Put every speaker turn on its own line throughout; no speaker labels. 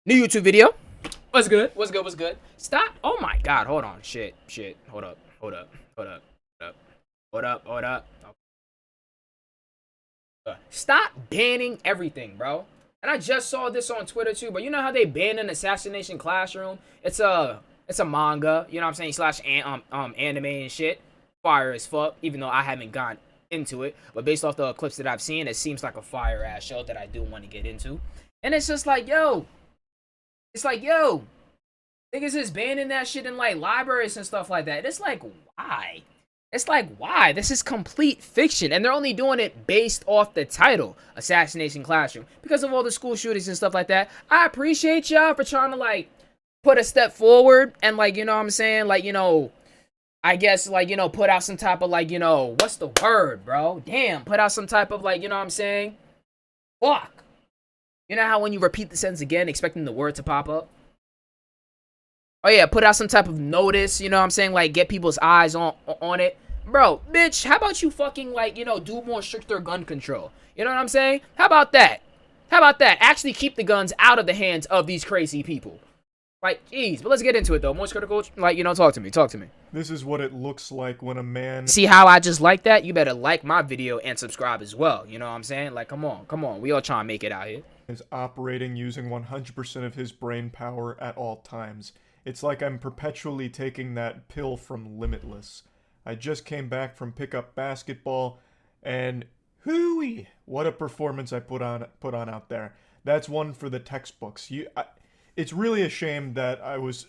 New YouTube video. What's good? What's good? What's good? Stop. Oh my god. Hold on. Shit. Hold up. Hold up. Hold up. Hold up. Hold up. Hold up. Stop banning everything, bro. And I just saw this on Twitter too, but you know how they banned an Assassination Classroom? It's a manga, you know what I'm saying, slash anime and shit. Fire as fuck, even though I haven't gone into it. But based off the clips that I've seen, it seems like a fire ass show that I do want to get into. And it's just like, yo. It's like, yo. Niggas is banning that shit in like libraries and stuff like that. It's like, why? It's like, why? This is complete fiction. And they're only doing it based off the title, Assassination Classroom. Because of all the school shootings and stuff like that. I appreciate y'all for trying to, like, put a step forward. And, like, you know what I'm saying? Like, you know, I guess, like, you know, put out some type of, like, you know, what's the word, bro? Damn, put out some type of, like, you know what I'm saying? Fuck. You know how when you repeat the sentence again, expecting the word to pop up? Oh yeah, put out some type of notice, you know what I'm saying? Like, get people's eyes on it. Bro, bitch, how about you fucking, like, you know, do more stricter gun control? You know what I'm saying? How about that? How about that? Actually keep the guns out of the hands of these crazy people. Like, jeez. But let's get into it, though. MoistCritial, like, you know, talk to me. Talk to me.
This is what it looks like when a man...
See how I just like that? You better like my video and subscribe as well. You know what I'm saying? Like, come on. Come on. We all trying to make it out here.
...is operating using 100% of his brain power at all times. It's like I'm perpetually taking that pill from Limitless. I just came back from pickup basketball, and hooey, what a performance I put on out there. That's one for the textbooks. It's really a shame that I was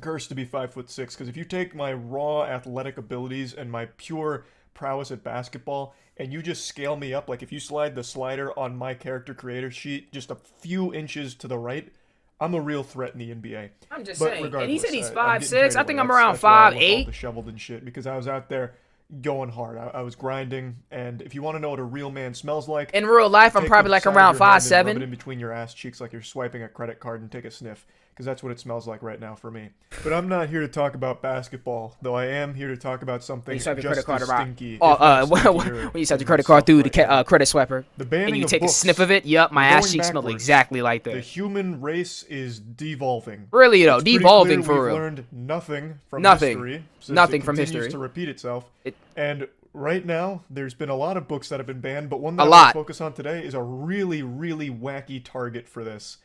cursed to be 5'6", because if you take my raw athletic abilities and my pure prowess at basketball, and you just scale me up, like if you slide the slider on my character creator sheet just a few inches to the right, I'm a real threat in the NBA.
I'm just saying. And he said he's 5'6". I think I'm
That's
around
why I look
5'8".
all disheveled and shit, because I was out there going hard. I was grinding, and if you want to know what a real man smells like,
In real life, I'm
take
probably
the
like
side of
around
your hand and rub
5'7".
it in between your ass cheeks like you're swiping a credit card, and take a sniff, because that's what it smells like right now for me. But I'm not here to talk about basketball, though I am here to talk about something
You swipe your
just
credit
as
card
stinky.
when you swipe your credit card through the credit swiper,
the banning
and you
of
take
books,
a sniff of it, yup, my
we're
ass
going
cheeks smell
backwards.
exactly like
The
that.
human race is devolving.
Really though,
It's pretty
devolving
clear
for
we've
real.
learned nothing from
Nothing.
history. Since
Nothing
it
from
continues
history.
to repeat itself.
It-
And right now, there's been a lot of books that have been banned, but one that I
A
want
lot.
to focus on today is a really, really wacky target for this.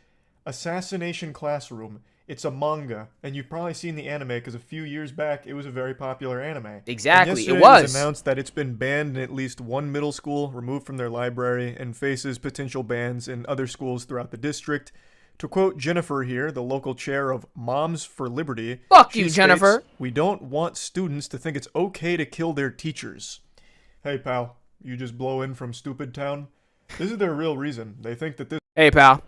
Assassination Classroom. It's a manga, and you've probably seen the anime because a few years back it was a very popular anime.
Exactly,
And
it
yesterday
was.
announced that it's been banned in at least one middle school, removed from their library, and faces potential bans in other schools throughout the district. To quote Jennifer here, the local chair of Moms for Liberty,
Fuck
she
you,
states,
Jennifer.
"We don't want students to think it's okay to kill their teachers." Hey pal, you just blow in from Stupid Town? This is their real reason. They think that this
Hey pal,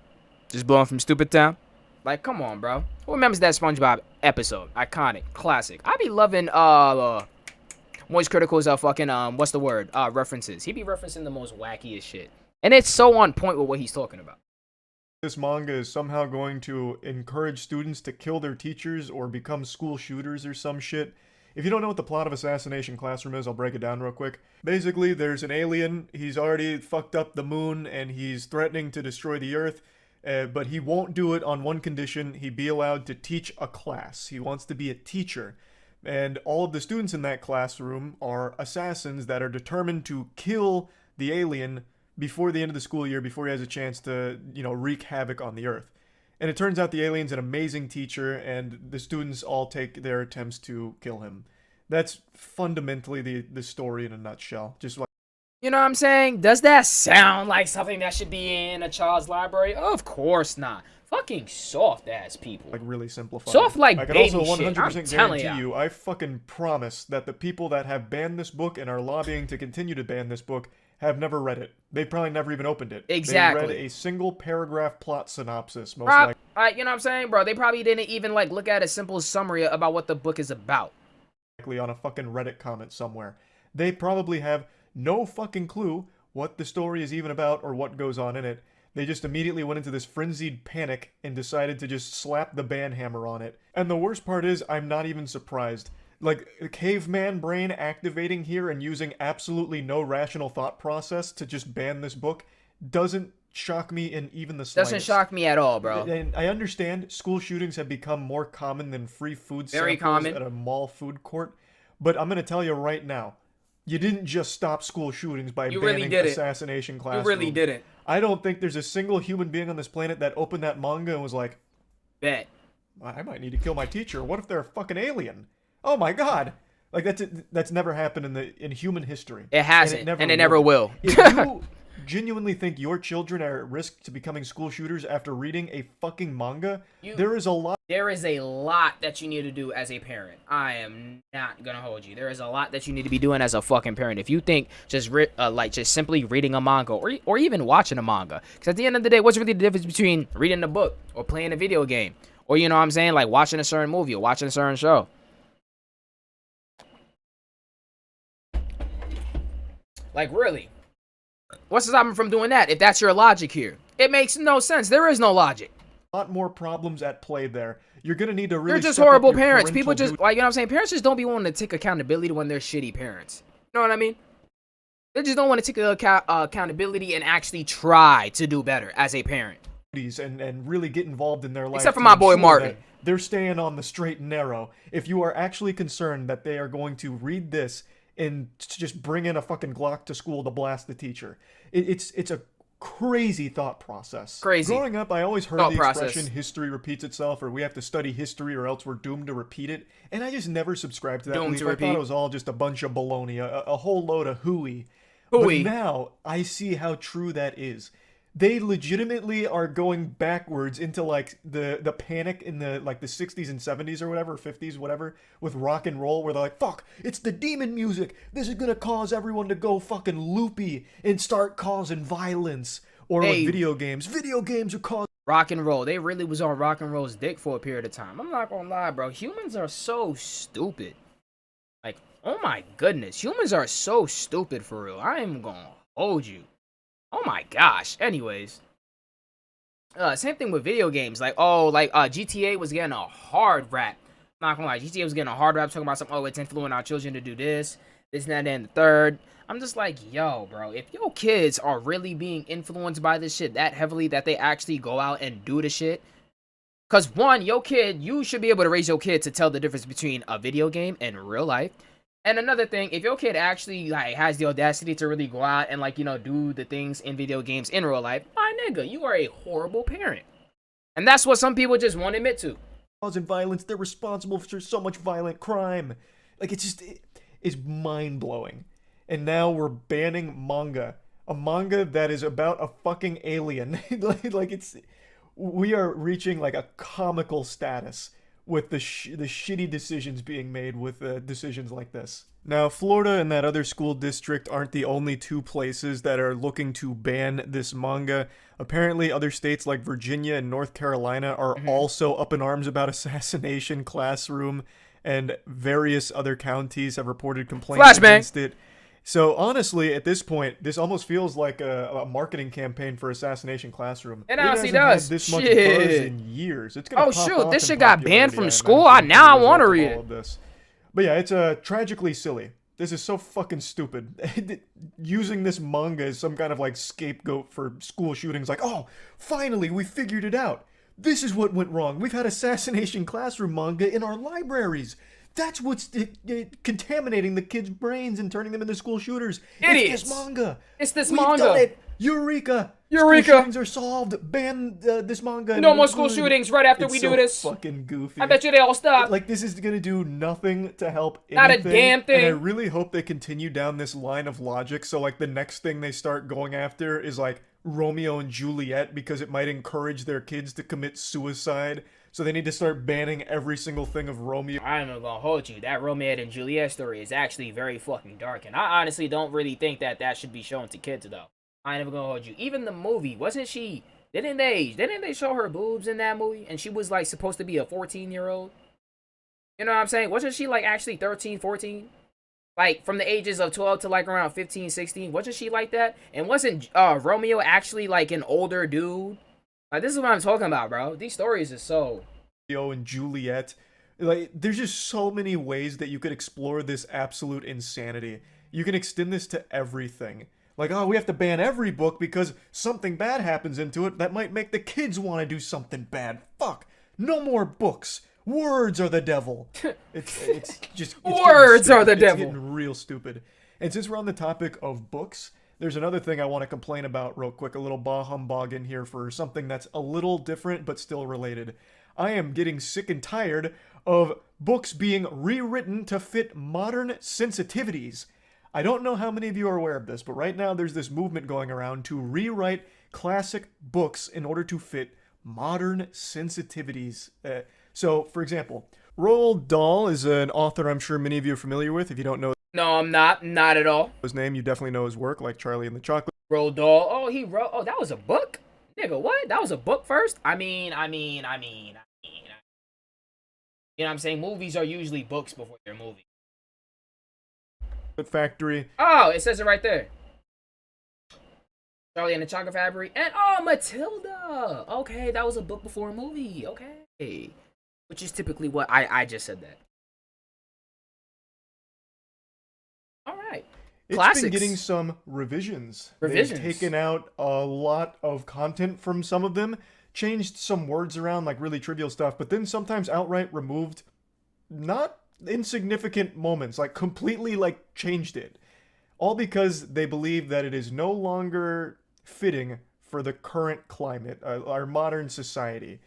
just blowing from Stupid Town. Like, come on, bro. Who remembers that SpongeBob episode? Iconic, classic. I be loving MoistCritical's fucking what's the word? References. He be referencing the most wackiest shit, and it's so on point with what he's talking about.
manga is somehow going to encourage students to kill their teachers or become school shooters or some shit. If you don't know what the plot of Assassination Classroom is, I'll break it down real quick. Basically, there's an alien, he's already fucked up the moon, and he's threatening to destroy the Earth, but he won't do it on one condition: he be allowed to teach a class. He wants to be a teacher. And all of the students in that classroom are assassins that are determined to kill the alien before the end of the school year, before he has a chance to, wreak havoc on the Earth. And it turns out the alien's an amazing teacher, and the students all take their attempts to kill him. That's fundamentally the story in a nutshell. Just like,
You know what I'm saying? Does that sound like something that should be in a child's library? Of course not. Fucking soft ass people.
really simplified.
Soft like
I can
baby
also
shit.
100%
I'm telling
guarantee
ya.
you, I fucking promise that the people that have banned this book and are lobbying to continue to ban this book have never read it. They've probably never even opened it.
Exactly.
They read a single paragraph plot synopsis, most likely.
You know what I'm saying, bro? They probably didn't even like look at a simple summary about what the book is about.
On a fucking Reddit comment somewhere. They probably have no fucking clue what the story is even about or what goes on in it. They just immediately went into this frenzied panic and decided to just slap the ban hammer on it. And the worst part is, I'm not even surprised. Like, caveman brain activating here and using absolutely no rational thought process to just ban this book doesn't shock me in even the slightest.
Doesn't shock me at all, bro.
And I understand school shootings have become more common than free food
Very
samples
common.
at a mall food court. But I'm going to tell you right now, you didn't just stop school shootings by banning Assassination Classroom.
You really didn't.
I don't think there's a single human being on this planet that opened that manga and was like,
bet,
I might need to kill my teacher. What if they're a fucking alien? Oh my god. Like, that's never happened in human history.
It hasn't, and it never will.
If you genuinely think your children are at risk to becoming school shooters after reading a fucking manga, there is a lot
that you need to do as a parent. I am not gonna hold you. There is a lot that you need to be doing as a fucking parent. If you think just simply reading a manga or even watching a manga, because at the end of the day, what's really the difference between reading a book or playing a video game, or you know what I'm saying, like watching a certain movie or watching a certain show? Like, really? What's stopping them from doing that if that's your logic here? It makes no sense. There is no logic.
A lot more problems at play there. You're going to need to really
You're just horrible parents. People just, like, you know what I'm saying? Parents just don't be wanting to take accountability when they're shitty parents. You know what I mean? They just don't want to take accountability and actually try to do better as a parent.
And really get involved in their life.
Except for my boy Martin.
They're staying on the straight and narrow. If you are actually concerned that they are going to read this and just bring in a fucking Glock to school to blast the teacher. It's a crazy thought process.
Crazy.
Growing up, I always heard the expression, history repeats itself, or we have to study history or else we're doomed to repeat it. And I just never subscribed to that belief. I thought it was all just a bunch of baloney, a whole load of hooey. But now, I see how true that is. They legitimately are going backwards into like the panic in the 60s and 70s or whatever, 50s, whatever, with rock and roll, where they're like, fuck, it's the demon music. This is gonna cause everyone to go fucking loopy and start causing violence. Or with video games. Video games are causing
rock and roll. They really was on rock and roll's dick for a period of time. I'm not gonna lie, bro. Humans are so stupid. Like, oh my goodness. Humans are so stupid for real. I am gonna hold you. Oh my gosh. Anyways, same thing with video games. Like, GTA was getting a hard rap. I'm not gonna lie, GTA was getting a hard rap talking about something. Oh, it's influencing our children to do this, and that, and the third. I'm just like, yo, bro, if your kids are really being influenced by this shit that heavily that they actually go out and do the shit, because one, your kid, you should be able to raise your kid to tell the difference between a video game and real life. And another thing, if your kid actually has the audacity to really go out and do the things in video games in real life, my nigga, you are a horrible parent. And that's what some people just won't admit to.
Causing violence, they're responsible for so much violent crime. Like, it's mind-blowing. And now we're banning manga. A manga that is about a fucking alien. We are reaching like a comical status with the shitty decisions being made with decisions like this. Now, Florida and that other school district aren't the only two places that are looking to ban this manga. Apparently, other states like Virginia and North Carolina are also up in arms about Assassination Classroom, and various other counties have reported complaints against it. So honestly, at this point, this almost feels like a marketing campaign for Assassination Classroom.
It honestly does.
This much buzz in years. It's gonna pop off
this shit got banned from school. Now I want to read it.
But yeah, it's tragically silly. This is so fucking stupid. Using this manga as some kind of like scapegoat for school shootings. Like, oh, finally we figured it out. This is what went wrong. We've had Assassination Classroom manga in our libraries. That's what's contaminating the kids' brains and turning them into school shooters.
Idiots.
It's this manga.
It's this
We've
manga.
Done it. Eureka.
Eureka.
School shootings are solved. Ban this manga.
No more school shootings right after we do this.
Fucking goofy.
I bet you they all stop.
Like, this is gonna do nothing to help anything.
Not a damn thing.
And I really hope they continue down this line of logic. So like the next thing they start going after is like Romeo and Juliet, because it might encourage their kids to commit suicide. So they need to start banning every single thing of Romeo.
I'm not gonna hold you. That Romeo and Juliet story is actually very fucking dark. And I honestly don't really think that should be shown to kids, though. I ain't never gonna hold you. Even the movie, wasn't she... Didn't they show her boobs in that movie? And she was, like, supposed to be a 14-year-old? You know what I'm saying? Wasn't she, like, actually 13, 14? Like, from the ages of 12 to, like, around 15, 16? Wasn't she like that? And wasn't Romeo actually, like, an older dude? Like, this is what I'm talking about, bro. These stories are so...
Romeo and Juliet. Like, there's just so many ways that you could explore this absolute insanity. You can extend this to everything. Like, oh, we have to ban every book because something bad happens into it that might make the kids want to do something bad. Fuck. No more books. Words are the devil. It's just
Words are the devil.
It's getting real stupid. And since we're on the topic of books, there's another thing I want to complain about real quick. A little bah humbug in here for something that's a little different but still related. I am getting sick and tired of books being rewritten to fit modern sensitivities. I don't know how many of you are aware of this, but right now there's this movement going around to rewrite classic books in order to fit modern sensitivities. So, for example, Roald Dahl is an author I'm sure many of you are familiar with. If you don't know
No, I'm not. Not at all.
his name, you definitely know his work, like Charlie and the Chocolate
Roald Dahl. Oh, he wrote. Oh, that was a book? Nigga, what? That was a book first? I mean. You know what I'm saying? Movies are usually books before they're movies.
Factory.
Oh, it says it right there. Charlie and the Chocolate Factory. And, oh, Matilda. Okay, that was a book before a movie. Okay. Which is typically what I just said that. All right.
It's been getting some revisions. They've taken out a lot of content from some of them, changed some words around, like really trivial stuff, but then sometimes outright removed not insignificant moments, like completely like changed it. All because they believe that it is no longer fitting for the current climate, our modern society.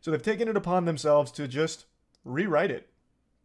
So they've taken it upon themselves to just rewrite it.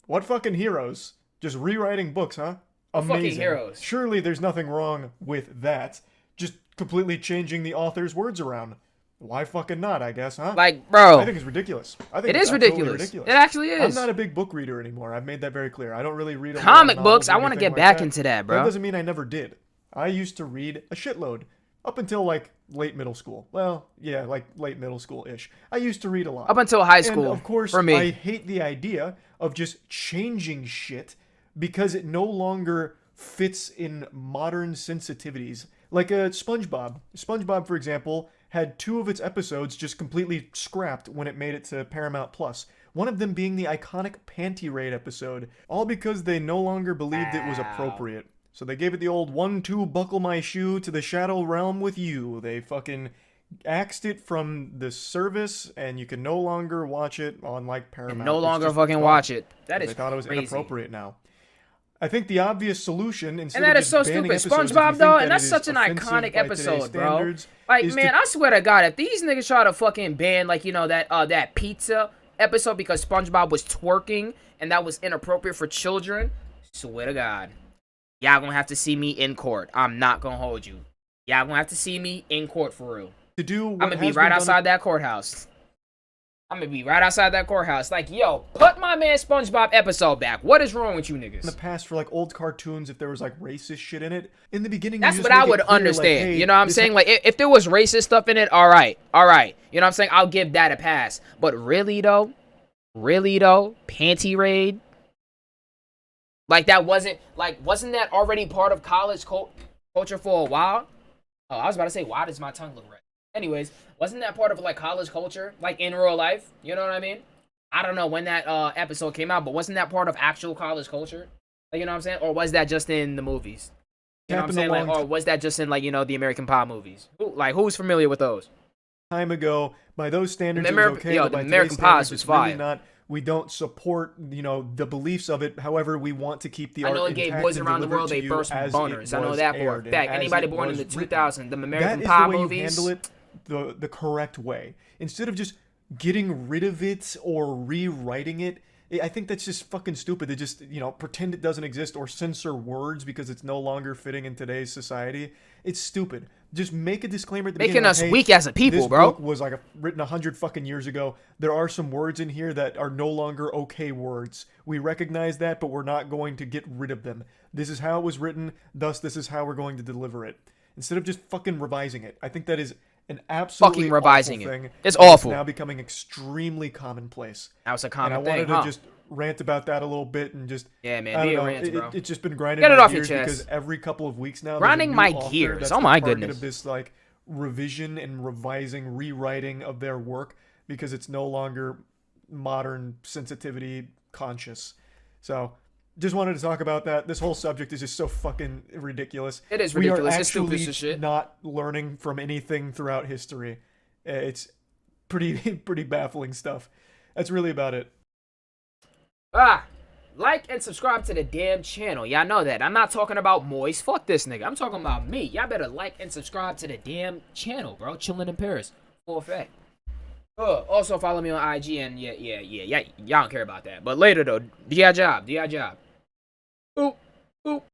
What fucking heroes? Just rewriting books, huh? Amazing.
Fucking heroes.
Surely there's nothing wrong with that. Just completely changing the author's words around. Why fucking not, I guess, huh?
Like, bro.
I think it's ridiculous. I think
it is ridiculous. It actually is.
I'm not a big book reader anymore. I've made that very clear. I don't really read
comic books. I want to get back into that, bro.
That doesn't mean I never did. I used to read a shitload. Up until, like, late middle school. Well, yeah, like, late middle school-ish. I used to read a lot.
Up until high school,
and of course,
for me.
I hate the idea of just changing shit because it no longer fits in modern sensitivities. Like SpongeBob. SpongeBob, for example, had 2 of its episodes just completely scrapped when it made it to Paramount Plus. One of them being the iconic Panty Raid episode, all because they no longer believed it was appropriate. So they gave it the old 1-2 buckle my shoe to the shadow realm with you. They fucking axed it from the service, and you can no longer watch it on, like, Paramount.
And no longer fucking watch it. That is
They thought it was
crazy.
Inappropriate now. I think the obvious solution, instead
and that
of
is so
just banning
stupid.
episodes,
SpongeBob, though, and that's such an iconic episode, bro. Like, man, I swear to God, if these niggas try to fucking ban, like, you know, that pizza episode because SpongeBob was twerking and that was inappropriate for children, swear to God, y'all gonna have to see me in court. I'm not gonna hold you. Y'all gonna have to see me in court for real.
To do
I'm gonna be right outside that courthouse. Like, yo, put my man SpongeBob episode back. What is wrong with you niggas?
In the past, for like old cartoons, if there was like racist shit in it, in the beginning,
that's what I would understand. Like, hey, you know what I'm saying? Like, if there was racist stuff in it, all right. You know what I'm saying? I'll give that a pass. But really though, Panty Raid. Like, wasn't that already part of college culture for a while? Oh, I was about to say, why does my tongue look red? Anyways, wasn't that part of, like, college culture? Like, in real life? You know what I mean? I don't know when that episode came out, but wasn't that part of actual college culture? Like, you know what I'm saying? Or was that just in the movies? You know what I'm saying? Like, or was that just in, like, you know, the American Pie movies? Who's familiar with those?
Time ago, by those standards, it was okay.
Yo,
but
the
by
American
Pies
was fire.
Really not. We don't support, you know, the beliefs of it. However, we want to keep the art intact.
I know it gave boys around the world they burst boners. I know that for a fact. Anybody born in the 2000s, the American Pie movies.
That is the way you handle it the correct way. Instead of just getting rid of it or rewriting it, I think that's just fucking stupid. They just, you know, pretend it doesn't exist or censor words because it's no longer fitting in today's society. It's stupid. Just make a disclaimer at the beginning.
Making us weak as a people, bro.
This book was like written 100 fucking years ago. There are some words in here that are no longer okay words. We recognize that, but we're not going to get rid of them. This is how it was written. Thus, this is how we're going to deliver it. Instead of just fucking revising it. I think that is an absolutely
fucking revising
awful thing.
It's awful.
It's now becoming extremely commonplace.
Now it's a common
thing. And I wanted to just rant about that a little bit and just it's just been grinding
Get it
my
off
gears
your chest.
because every couple of weeks now
grinding my gears. Oh my goodness.
Of this like revision and revising, rewriting of their work because it's no longer modern sensitivity conscious. So just wanted to talk about that. This whole subject is just so fucking ridiculous.
It is ridiculous.
We are
It's stupid
actually
as shit.
not learning from anything throughout history. It's pretty baffling stuff. That's really about it.
Like and subscribe to the damn channel. Y'all know that. I'm not talking about Moist. Fuck this nigga. I'm talking about me. Y'all better like and subscribe to the damn channel, bro. Chillin' in Paris. Full effect. Also follow me on IG and yeah. Y'all don't care about that. But later though, do your job. Boop.